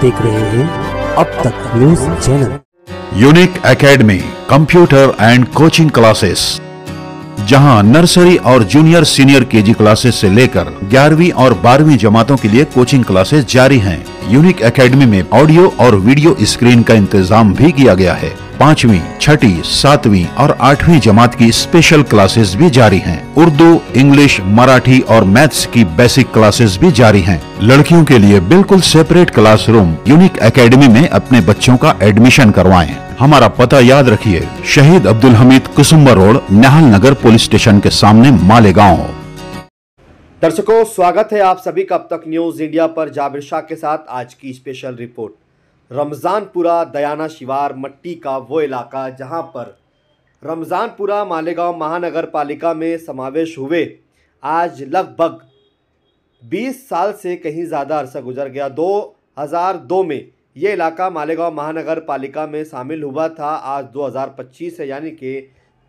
देख रहे हैं अब तक news channel. Unique academy computer and coaching classes, जहां नर्सरी और जूनियर सीनियर केजी क्लासेस से लेकर 11वीं और 12वीं जमातों के लिए कोचिंग क्लासेस जारी हैं। यूनिक एकेडमी में ऑडियो और वीडियो स्क्रीन का इंतजाम भी किया गया है। 5वीं, 6ठी, 7वीं और 8वीं जमात की स्पेशल क्लासेस भी जारी हैं। उर्दू, इंग्लिश, मराठी और मैथ्स की बेसिक क्लासेस भी जारी हैं। लड़कियों के लिए बिल्कुल सेपरेट क्लासरूम। यूनिक एकेडमी में अपने बच्चों का एडमिशन करवाएं। हमारा पता याद रखिए, शहीद अब्दुल हमीद कुसुम्बा रोड, निहाल नगर पुलिस स्टेशन के सामने, मालेगांव। दर्शकों, स्वागत है आप सभी का अब तक न्यूज इंडिया पर। जाबिर शाह के साथ आज की स्पेशल रिपोर्ट। रमजानपुरा दयाना शिवार मट्टी का वो इलाका जहां पर रमजानपुरा मालेगांव महानगर पालिका में समावेश हुए आज लगभग 20 साल से कहीं ज़्यादा अरसा गुजर गया। 2002 में ये इलाका मालेगांव महानगर पालिका में शामिल हुआ था। आज 2025 है, यानी कि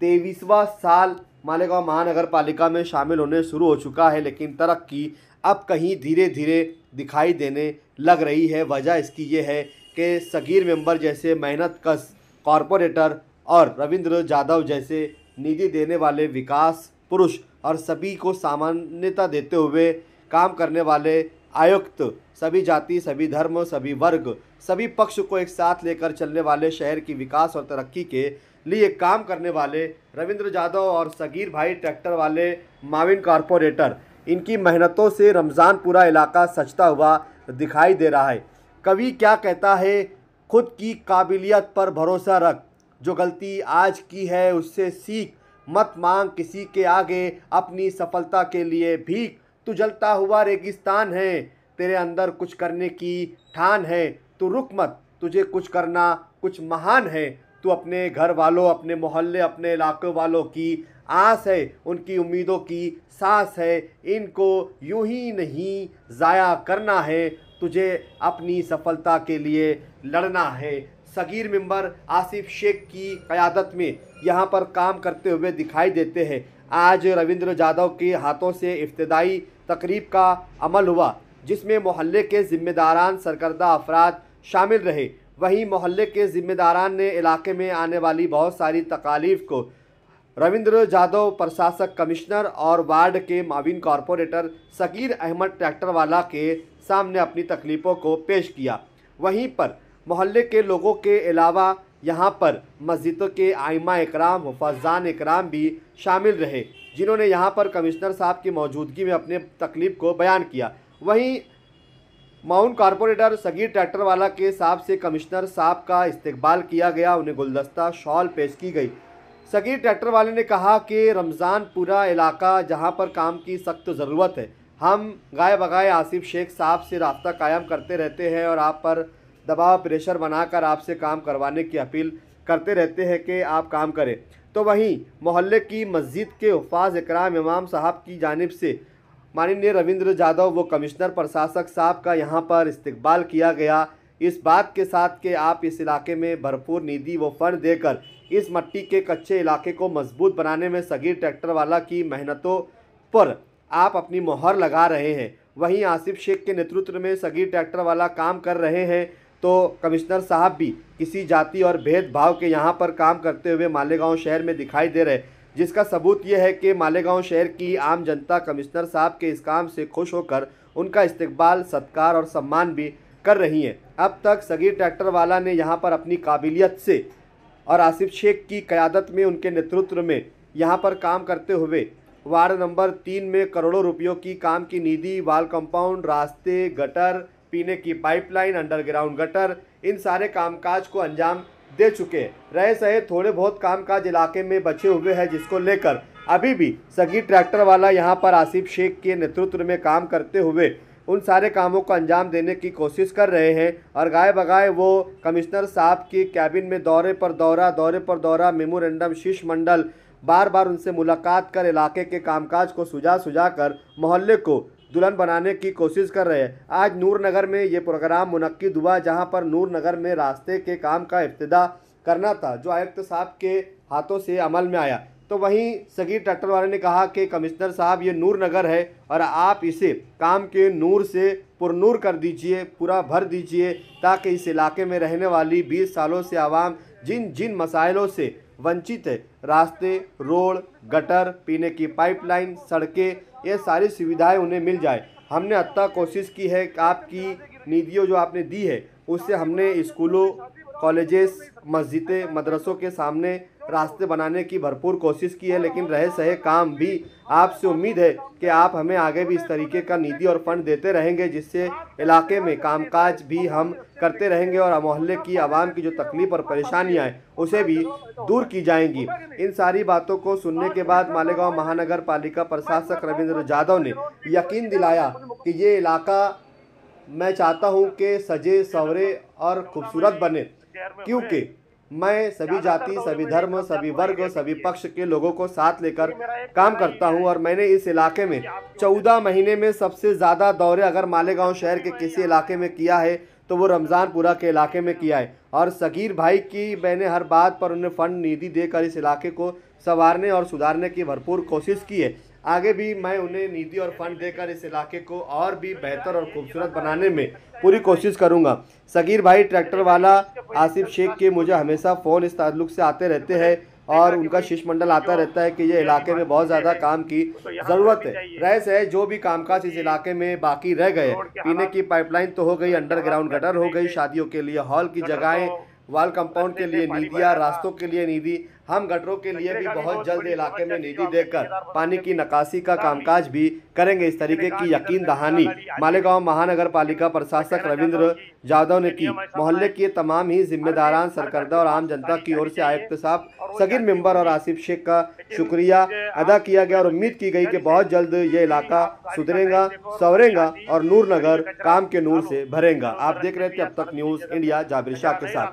23वां साल मालेगांव महानगर पालिका में शामिल होने शुरू हो चुका है। लेकिन तरक्की अब कहीं धीरे धीरे दिखाई देने लग रही है। वजह इसकी ये है कि सगीर मेंबर जैसे मेहनत कश कॉरपोरेटर और रविंद्र जाधव जैसे निधि देने वाले विकास पुरुष और सभी को सामान्यता देते हुए काम करने वाले आयुक्त, सभी जाति, सभी धर्म, सभी वर्ग, सभी पक्ष को एक साथ लेकर चलने वाले, शहर की विकास और तरक्की के लिए काम करने वाले रविंद्र जाधव और सगीर भाई ट्रैक्टर वाले माविन कॉरपोरेटर, इनकी मेहनतों से रमज़ानपुरा इलाका सजता हुआ दिखाई दे रहा है। कवि क्या कहता है, खुद की काबिलियत पर भरोसा रख, जो गलती आज की है उससे सीख, मत मांग किसी के आगे अपनी सफलता के लिए भीख। तू जलता हुआ रेगिस्तान है, तेरे अंदर कुछ करने की ठान है। तू रुक मत, तुझे कुछ करना कुछ महान है। तू अपने घर वालों, अपने मोहल्ले, अपने इलाके वालों की आस है, उनकी उम्मीदों की सांस है। इनको यूं ही नहीं ज़ाया करना है, तुझे अपनी सफलता के लिए लड़ना है। सगीर मेंबर आसिफ शेख की क़यादत में यहाँ पर काम करते हुए दिखाई देते हैं। आज रविंद्र जाधव के हाथों से इफ्तिदाई तकरीब का अमल हुआ, जिसमें मोहल्ले के ज़िम्मेदारान सरकर्दा अफराद शामिल रहे। वहीं मोहल्ले के ज़िम्मेदारान ने इलाके में आने वाली बहुत सारी तकालीफ को रविंद्र जाधव, प्रशासक कमिश्नर और वार्ड के माविन कॉरपोरेटर सगीर अहमद ट्रैक्टर वाला के सामने अपनी तकलीफ़ों को पेश किया। वहीं पर मोहल्ले के लोगों के अलावा यहाँ पर मस्जिदों के आइमा इकराम, हुफ़ाज़ान इकराम भी शामिल रहे, जिन्होंने यहाँ पर कमिश्नर साहब की मौजूदगी में अपने तकलीफ़ को बयान किया। वहीं माउन कॉरपोरेटर सगीर ट्रैक्टर वाला के साहब से कमिश्नर साहब का इस्तकबाल किया गया, उन्हें गुलदस्ता शॉल पेश की गई। सगीर ट्रैक्टर वाले ने कहा कि रमज़ानपुरा इलाका जहां पर काम की सख्त ज़रूरत है। हम गाय बगाए आसिफ शेख साहब से राब्ता कायम करते रहते हैं और आप पर दबाव, प्रेशर बनाकर आपसे काम करवाने की अपील करते रहते हैं कि आप काम करें। तो वहीं मोहल्ले की मस्जिद के हुफ़ाज़ इकराम इमाम साहब की जानिब से माननीय रविंद्र जाधव व कमिश्नर प्रशासक साहब का यहाँ पर इस्तकबाल किया गया, इस बात के साथ कि आप इस इलाके में भरपूर निधि व फंड देकर इस मट्टी के कच्चे इलाके को मजबूत बनाने में सगीर ट्रैक्टर वाला की मेहनतों पर आप अपनी मोहर लगा रहे हैं। वहीं आसिफ शेख के नेतृत्व में सगीर ट्रैक्टर वाला काम कर रहे हैं, तो कमिश्नर साहब भी किसी जाति और भेदभाव के यहाँ पर काम करते हुए मालेगांव शहर में दिखाई दे रहे, जिसका सबूत ये है कि मालेगांव शहर की आम जनता कमिश्नर साहब के इस काम से खुश होकर उनका इस्तकबाल, सत्कार और सम्मान भी कर रही है। अब तक सगीर ट्रैक्टर वाला ने यहाँ पर अपनी काबिलियत से और आसिफ शेख की क़यादत में, उनके नेतृत्व में यहाँ पर काम करते हुए वार्ड नंबर 3 में करोड़ों रुपयों की काम की निधि, वाल कंपाउंड, रास्ते, गटर, पीने की पाइपलाइन, अंडरग्राउंड गटर, इन सारे कामकाज को अंजाम दे चुके। रहे सहे थोड़े बहुत कामकाज इलाके में बचे हुए हैं, जिसको लेकर अभी भी सगीर ट्रैक्टर वाला यहाँ पर आसिफ शेख के नेतृत्व में काम करते हुए उन सारे कामों को अंजाम देने की कोशिश कर रहे हैं। और गाय बगाए वो कमिश्नर साहब की कैबिन में दौरे पर दौरा, मेमोरेंडम, शिष्टमंडल, बार बार उनसे मुलाकात कर इलाके के कामकाज को सुझा कर मोहल्ले को दुल्हन बनाने की कोशिश कर रहे हैं। आज नूर नगर में ये प्रोग्राम मुनक्किद हुआ, जहां पर नूर नगर में रास्ते के काम का इब्तिदा करना था, जो आयुक्त साहब के हाथों से अमल में आया। तो वहीं सगीर ट्रैक्टर वाले ने कहा कि कमिश्नर साहब ये नूर नगर है और आप इसे काम के नूर से पुरनूर कर दीजिए, पूरा भर दीजिए, ताकि इस इलाके में रहने वाली 20 सालों से आवाम जिन जिन मसाइलों से वंचित है, रास्ते, रोड, गटर, पीने की पाइपलाइन, सड़कें, ये सारी सुविधाएं उन्हें मिल जाए। हमने अत्ता कोशिश की है कि आपकी निधियों जो आपने दी है उससे हमने स्कूलों, कॉलेजेस, मस्जिदें, मदरसों के सामने रास्ते बनाने की भरपूर कोशिश की है, लेकिन रहे सहे काम भी आपसे उम्मीद है कि आप हमें आगे भी इस तरीके का निधि और फंड देते रहेंगे, जिससे इलाके में कामकाज भी हम करते रहेंगे और मोहल्ले की आवाम की जो तकलीफ और परेशानियां हैं उसे भी दूर की जाएंगी। इन सारी बातों को सुनने के बाद मालेगांव महानगर पालिका प्रशासक रविंद्र जाधव ने यकीन दिलाया कि ये इलाका मैं चाहता हूं कि सजे संवरे और खूबसूरत बने, क्योंकि मैं सभी जाति, सभी धर्म, सभी वर्ग, सभी पक्ष के लोगों को साथ लेकर काम करता हूं और मैंने इस इलाके में 14 महीने में सबसे ज़्यादा दौरे अगर मालेगांव शहर के किसी इलाके में किया है तो वो रमज़ानपुरा के इलाके में किया है। और सगीर भाई की मैंने हर बात पर उन्हें फंड निधि देकर इस इलाके को संवारने और सुधारने की भरपूर कोशिश की है। आगे भी मैं उन्हें निधि और फंड देकर इस इलाके को और भी बेहतर और खूबसूरत बनाने में पूरी कोशिश करूंगा। सगीर भाई ट्रैक्टर वाला आसिफ शेख के मुझे हमेशा फ़ोन इस ताल्लुक से आते रहते हैं और उनका शिष्टमंडल आता रहता है कि ये इलाके में बहुत ज़्यादा काम की ज़रूरत है। रह से जो भी कामकाज इस इलाके में बाकी रह गए, पीने की पाइपलाइन तो हो गई, अंडरग्राउंड गटर हो गई, शादियों के लिए हॉल की जगहें, वाल कंपाउंड के लिए निधियाँ, रास्तों के लिए निधि, हम गटरों के लिए भी बहुत जल्द इलाके में निधि देकर पानी की निकासी का कामकाज भी करेंगे। इस तरीके की यकीन दहानी मालेगांव महानगर पालिका प्रशासक रविंद्र जाधव ने की। मोहल्ले के तमाम ही जिम्मेदारान, सरकर्दा और आम जनता की ओर से आयुक्त साहब, सगीर मेंबर और आसिफ शेख का शुक्रिया अदा किया गया और उम्मीद की गई कि बहुत जल्द ये इलाका सुधरेगा, संवरेगा और नूर नगर काम के नूर से भरेगा। आप देख रहे थे अब तक न्यूज़ इंडिया जाबिर शाह के साथ।